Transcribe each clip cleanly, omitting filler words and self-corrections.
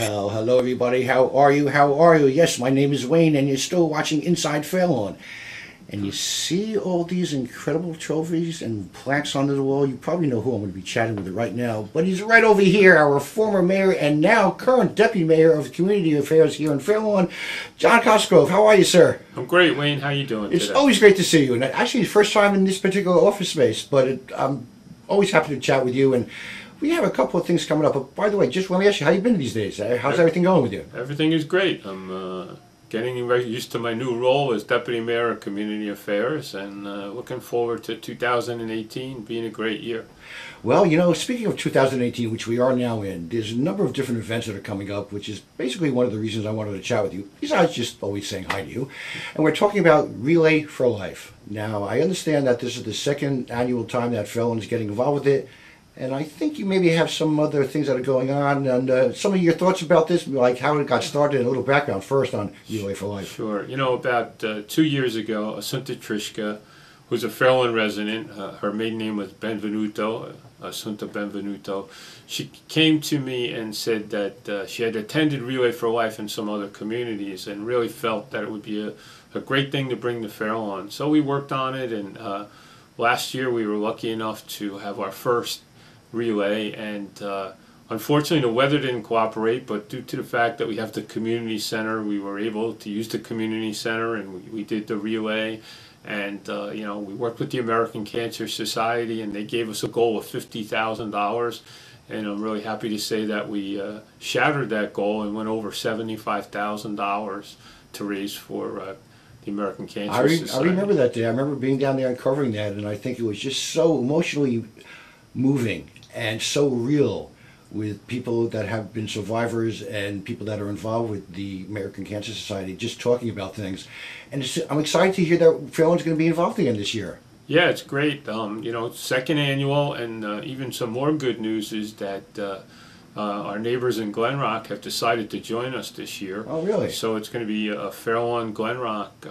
Well, hello everybody. How are you? How are you? Yes, my name is Wayne, and you're still watching Inside Fairlawn. And you see all these incredible trophies and plaques under the wall. You probably know who I'm going to be chatting with right now. But he's right over here, our former mayor and now current deputy mayor of community affairs here in Fairlawn, John Cosgrove. How are you, sir? I'm great, Wayne. How you doing It's today? always great to see you. And actually, it's the first time in this particular office space. But I'm always happy to chat with you. And we have a couple of things coming up. But by the way, just want to ask you, how you been these days? How's everything going with you? Everything is great. I'm getting very used to my new role as Deputy Mayor of Community Affairs, and looking forward to 2018 being a great year. Well, you know, speaking of 2018, which we are now in, there's a number of different events that are coming up, which is basically one of the reasons I wanted to chat with you, besides just always saying hi to you. And we're talking about Relay for Life. Now, I understand that this is the second annual time that Fairlawn is getting involved with it. And I think you maybe have some other things that are going on, and some of your thoughts about this, like how it got started, and a little background first on Relay for Life. Sure. You know, about 2 years ago, Assunta Trishka, who's a Fairlawn resident, her maiden name was Benvenuto, Assunta Benvenuto, she came to me and said that she had attended Relay for Life in some other communities and really felt that it would be a great thing to bring to Fairlawn. So we worked on it, and last year we were lucky enough to have our first relay, and unfortunately the weather didn't cooperate, but due to the fact that we have the community center, we were able to use the community center, and we did the relay. And you know, we worked with the American Cancer Society, and they gave us a goal of $50,000, and I'm really happy to say that we shattered that goal and went over $75,000 to raise for the American Cancer Society. I remember that day. I remember being down there and covering that, and I think it was just so emotionally moving and so real, with people that have been survivors and people that are involved with the American Cancer Society, just talking about things. And I'm excited to hear that Fairlawn's going to be involved again this year. Yeah, it's great. You know, second annual, and even some more good news is that our neighbors in Glen Rock have decided to join us this year. Oh, really? So it's going to be a Fairlawn Glen Rock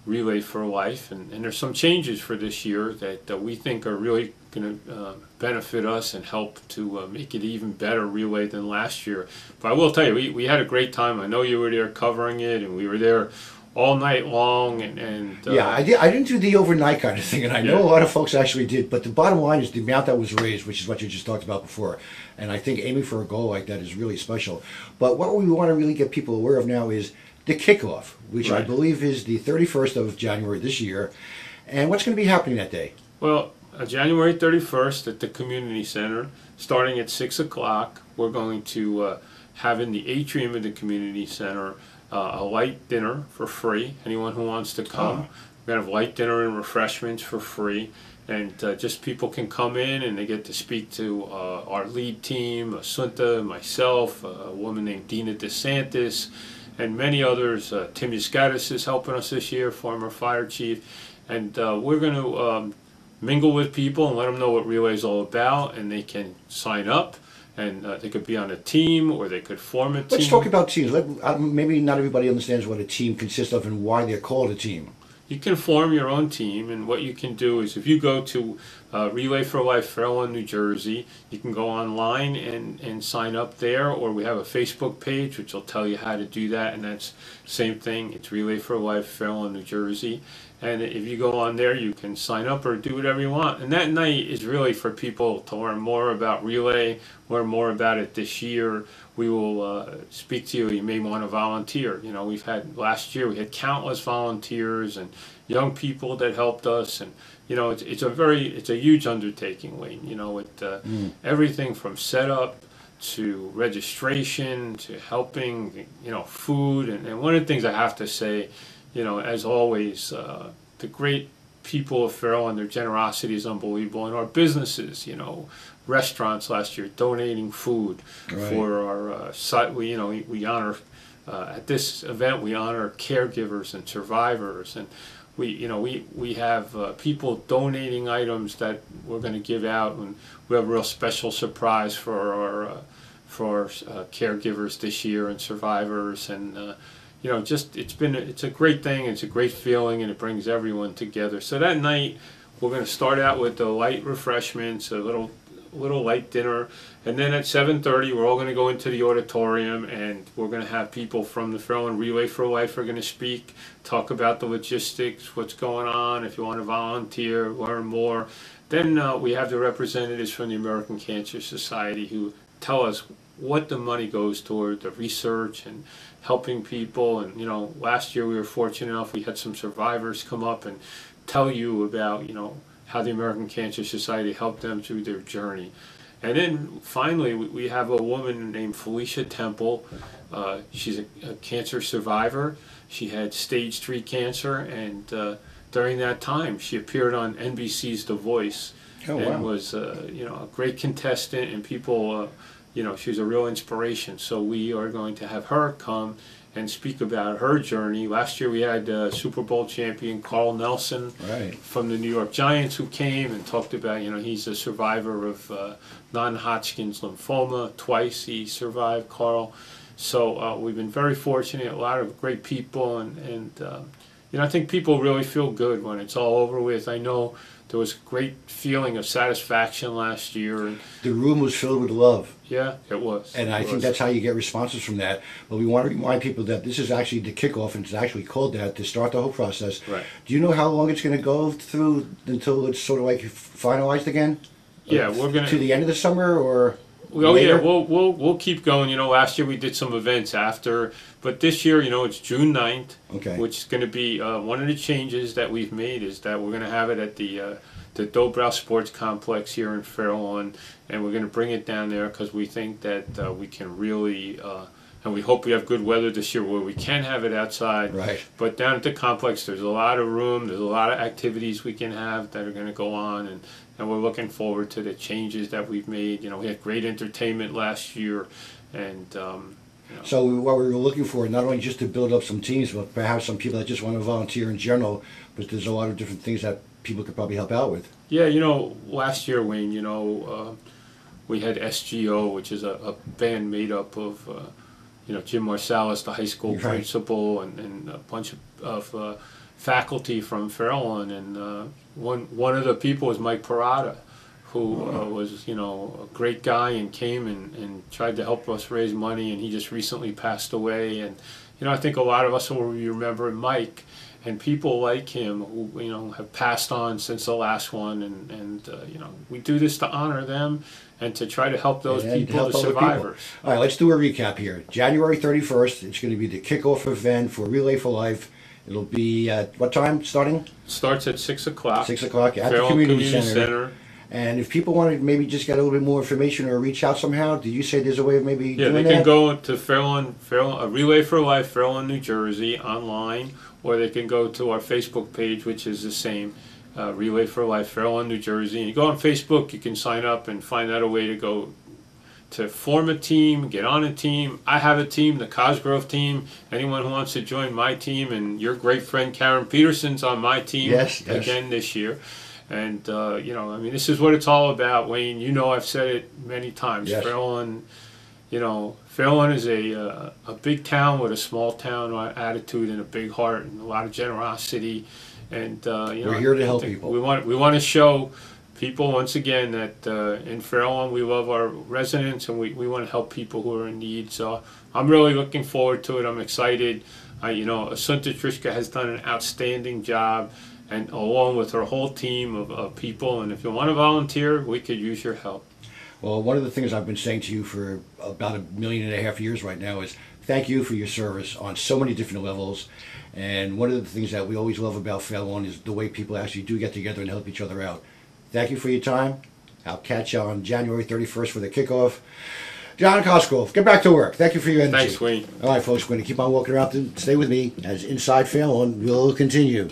Relay for Life, and there's some changes for this year that we think are really going to benefit us and help to make it even better relay than last year. But I will tell you, we had a great time. I know you were there covering it, and we were there all night long. And yeah, I didn't do the overnight kind of thing, and I know a lot of folks actually did. But the bottom line is the amount that was raised, which is what you just talked about before. And I think aiming for a goal like that is really special. But what we want to really get people aware of now is the KickOff, which I believe is the 31st of January this year. And what's going to be happening that day? Well, January 31st at the Community Center, starting at 6 o'clock, we're going to have in the atrium of the Community Center a light dinner for free. Anyone who wants to come. We're going to have light dinner and refreshments for free. And just people can come in and they get to speak to our lead team, Assunta, myself, a woman named Dina DeSantis, and many others. Tim Yaskatis is helping us this year, former fire chief. And we're going to mingle with people and let them know what Relay is all about, and they can sign up, and they could be on a team, or they could form a team. Let's talk about teams. Maybe not everybody understands what a team consists of and why they're called a team. You can form your own team, and what you can do is if you go to Relay for Life, Fairlawn, New Jersey, you can go online and sign up there, or we have a Facebook page which will tell you how to do that, and that's the same thing. It's Relay for Life, Fairlawn, New Jersey. And if you go on there, you can sign up or do whatever you want. And that night is really for people to learn more about Relay, learn more about it this year. We will speak to you. You may want to volunteer. You know, last year we had countless volunteers and young people that helped us. And, you know, it's a huge undertaking, Wayne. You know, everything from setup to registration to helping, you know, food. And one of the things I have to say, you know, as always, the great people of Fairlawn, their generosity is unbelievable. And our businesses, you know, restaurants last year donating food for our site. We honor at this event we honor caregivers and survivors, and we have people donating items that we're going to give out, and we have a real special surprise for our caregivers this year and survivors. And you know, it's a great thing, it's a great feeling, and it brings everyone together. So that night we're going to start out with the light refreshments, a little little light dinner, and then at 7:30 we're all going to go into the auditorium, and we're going to have people from the Fairlawn Relay for Life are going to speak, talk about the logistics, what's going on, if you want to volunteer, learn more. Then we have the representatives from the American Cancer Society who tell us what the money goes toward, the research and helping people. And last year we were fortunate enough, we had some survivors come up and tell you about how the American Cancer Society helped them through their journey. And then finally we have a woman named Felicia Temple. She's a cancer survivor. She had stage 3 cancer, and during that time she appeared on NBC's The Voice. Oh, wow. And was a great contestant, and people she was a real inspiration. So we are going to have her come and speak about her journey. Last year we had Super Bowl champion Carl Nelson from the New York Giants who came and talked about, he's a survivor of non-Hodgkin's lymphoma. Twice he survived, Carl. So we've been very fortunate, a lot of great people, and I think people really feel good when it's all over with. I know there was a great feeling of satisfaction last year. And the room was filled with love. Yeah, it was. And I think that's how you get responses from that. But we want to remind people that this is actually the kickoff, and it's actually called that to start the whole process. Right. Do you know how long it's going to go through until it's sort of like finalized again? Yeah, we're going to the end of the summer, or? Oh yeah, we'll keep going. Last year we did some events after, but this year, it's June 9th, which is going to be one of the changes that we've made is that we're going to have it at the Dobrow Sports Complex here in Fairlawn, and we're going to bring it down there because we think that we can really, and we hope we have good weather this year where we can have it outside. Right. But down at the complex, there's a lot of room, there's a lot of activities we can have that are going to go on, and we're looking forward to the changes that we've made. We had great entertainment last year, and So what we were looking for, not only just to build up some teams, but perhaps some people that just want to volunteer in general, but there's a lot of different things that people could probably help out with. Yeah, last year, Wayne, we had SGO, which is a band made up of, Jim Marsalis, the high school principal, and a bunch of faculty from Fairlawn, and one of the people was Mike Parada, who was a great guy and came and tried to help us raise money, and he just recently passed away. And I think a lot of us will remember Mike, and people like him who have passed on since the last one, and we do this to honor them and to try to help those people, the survivors. All right, let's do a recap here. January 31st, it's going to be the kickoff event for Relay for Life. It'll be at what time starting? Starts at 6 o'clock. 6 o'clock at the Community Center. And if people want to maybe just get a little bit more information or reach out somehow, did you say there's a way of maybe doing that? Yeah, they can go to Fairlawn Relay for Life, Fairlawn, New Jersey, online, or they can go to our Facebook page, which is the same, Relay for Life, Fairlawn, New Jersey. And you go on Facebook, you can sign up and find out a way to go to form a team, get on a team. I have a team, the Cosgrove team. Anyone who wants to join my team, and your great friend Karen Peterson's on my team again this year. And, this is what it's all about, Wayne. I've said it many times. Yes. Fairlawn, Fairlawn is a big town with a small town attitude and a big heart and a lot of generosity. And, we're here to help people. We want to show people, once again, that in Fairlawn we love our residents, and we want to help people who are in need. So I'm really looking forward to it. I'm excited. Asunta Trishka has done an outstanding job, and along with her whole team of people. And if you want to volunteer, we could use your help. Well, one of the things I've been saying to you for about 1.5 million years right now is thank you for your service on so many different levels. And one of the things that we always love about Fairlawn is the way people actually do get together and help each other out. Thank you for your time. I'll catch you on January 31st for the kickoff. John Cosgrove, get back to work. Thank you for your energy. Thanks, Wayne. All right, folks, we're going to keep on walking around and stay with me as Inside Fairlawn will continue.